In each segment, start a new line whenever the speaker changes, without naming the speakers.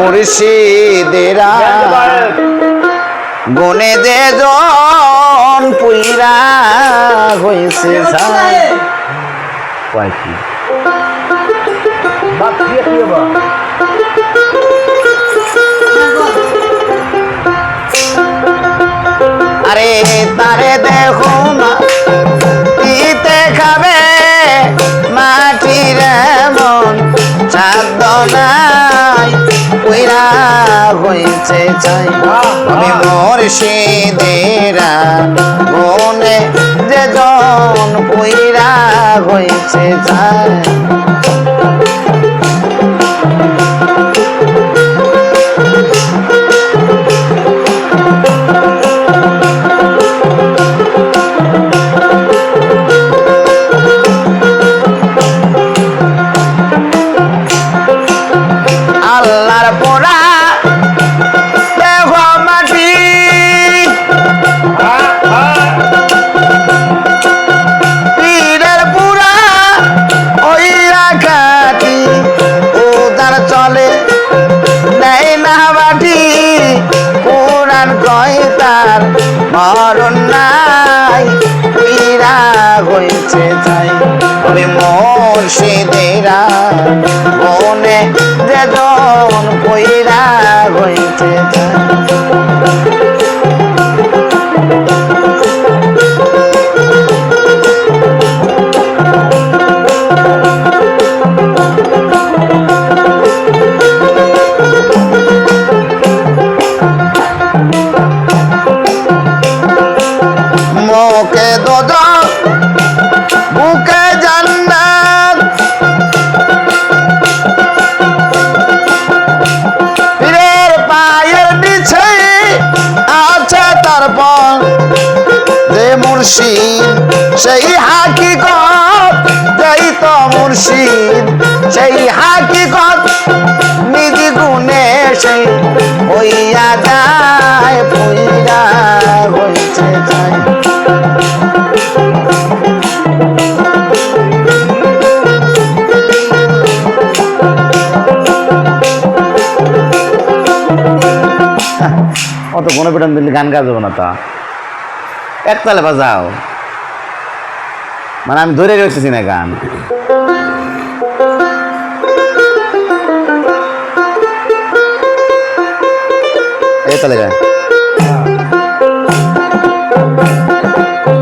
মুর্শিদেরা গনে যে জন পুইরা হয়েছে আরে তারে দেখো মাটিতে খাবে মাটির মন সাধ্য নাই পুইরা হয়েছে চাই আমি মুর্শিদেরা মনে যে জন পুইরা হয়েছে চাই আল্লাহর পোড়া দেখো মাটি পীরের পুরা ওই রাখাটি উদার চলে নেই না বাটি কোরআন কয় তার মরণ নাই পীরা হয়েছে চাই আমি মুর্শিদেরা মনে যে জন পইরা হয়েছে চাই মুখে দোজখ বুকে জান্নাত পীরের পায়ের নিচে আছে তারপর যে মুর্শিদ সেই হাকিকত যেই তো মুর্শিদ সেই হাকিকত নিজ গুণে সেই হইয়া যায় পুইরা হইছে যায় অত কোনো বেতন দিলে গান গাজবো না তা একতালে বাজাও মানে আমি ধরে রেখেছি না গান এই তালে গান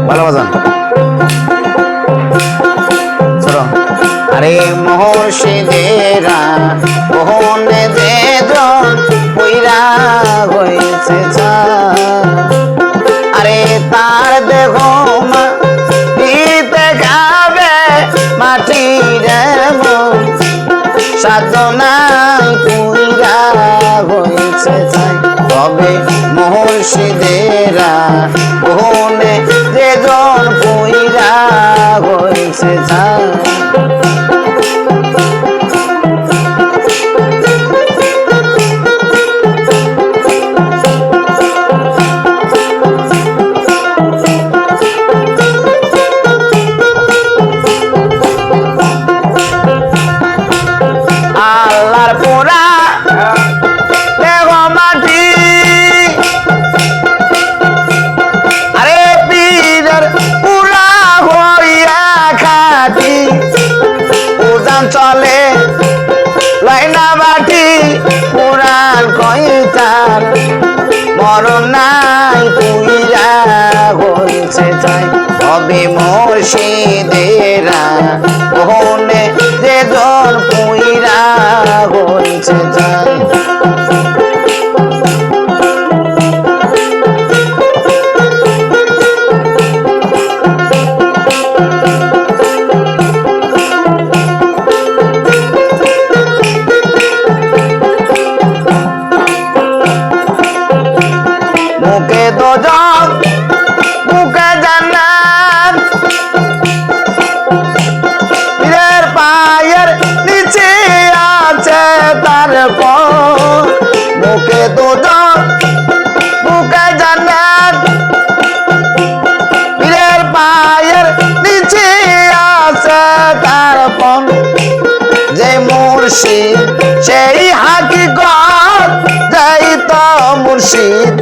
ভালো বাজান চলো আরে মুর্শিদেরা মোহনে যে জন পুইরা হয়েছে আরে তার দেখো মাটিতে খাবে মাটির মন সাধনায় পুইরা হয়েছে তবে মুর্শিদেরা মোহনে যে জন পুইরা হয়েছে আল্লাহর পোড়া দেখো মাটি আরে পীরের পুরা হইয়া খাটি উদান চলে লাইনা বাটি পুরাণ কইতার মরণ নাই পুইরা হইছে চাই তবে মুর্শিদেরা মোহনে যে জন পুইরা হইছে চাই মুখে দোজখ বুকে জান্নাত পীরের পায়ের নিচে আছে তার মুর্শিদ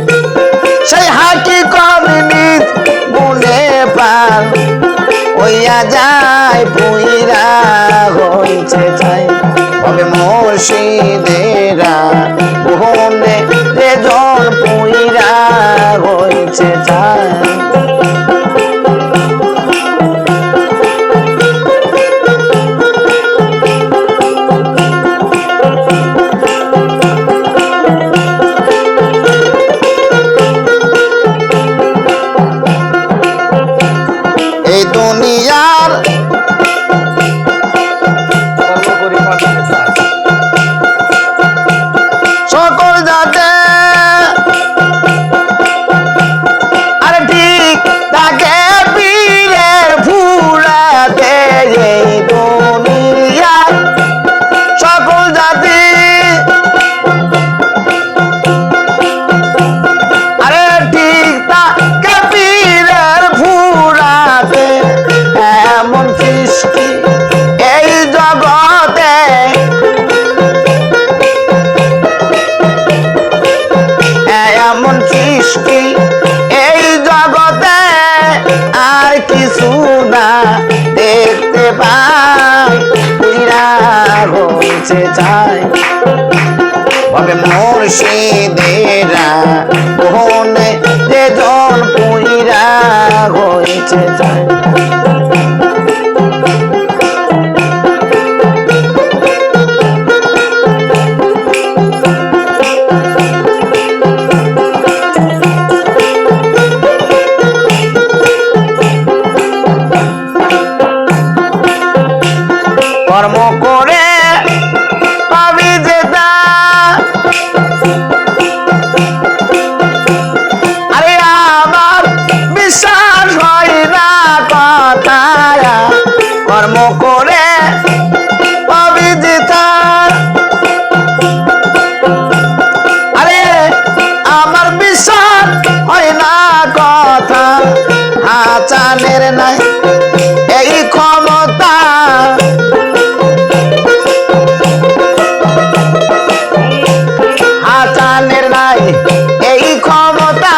সেই হাকিকত নিজ গুণে পার হইয়া যায় পুইরা হইছে চাই হবে মুর্শিদেরা গুণে যে জন পুইরা হইছে চাই এই দুনিয়ার সকল যাতে আরে ঠিক তাকে পীরের ফুরাতে এই দুনিয়ার সকল জাতি আরে ঠিক তাকে পীরের ফুরাতে এমন সৃষ্টি এই জগতে এমন সৃষ্টি এই জগতে আর কিছু না দেখতে পাই পুইরা হইছে চাই হবে মুর্শিদেরা কোনে যে জন পুইরা হইছে চাই কর্ম করে পাবি যেটা আরে আমার বিশ্বাস হয় না কথা কর্ম করে পাবি যেটা আরে আমার বিশ্বাস হয় না কথা আচানের নাই এই ক্ষমতা আচানের নাই এই ক্ষমতা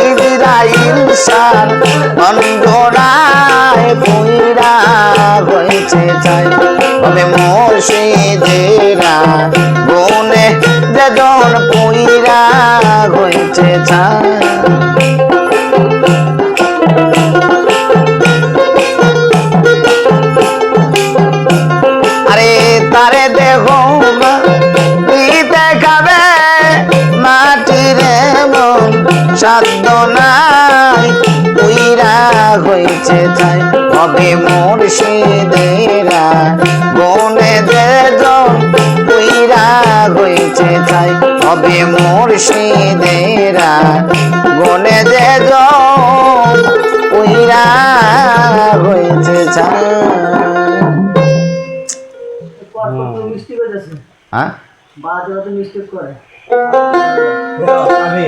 ইসরাইল সার অন্ধরায় পুইরা হয়েছে চাই হবে মুর্শিদেরা গুণে যে জন পুইরা হয়েছে চাই আরে তারে দেখো দেখাবে মাটির মন সাধ্য নাই পুইরা হইছে চাই হবে মুর্শিদেরা গুণে যে জন পুইরা হইছে চাই হবে মুর্শিদেরা গুণে যে জন পুইরা হইছে চাই
মিষ্টি করে
হ্যাঁ
বাদ মিস্টেক করে
আমি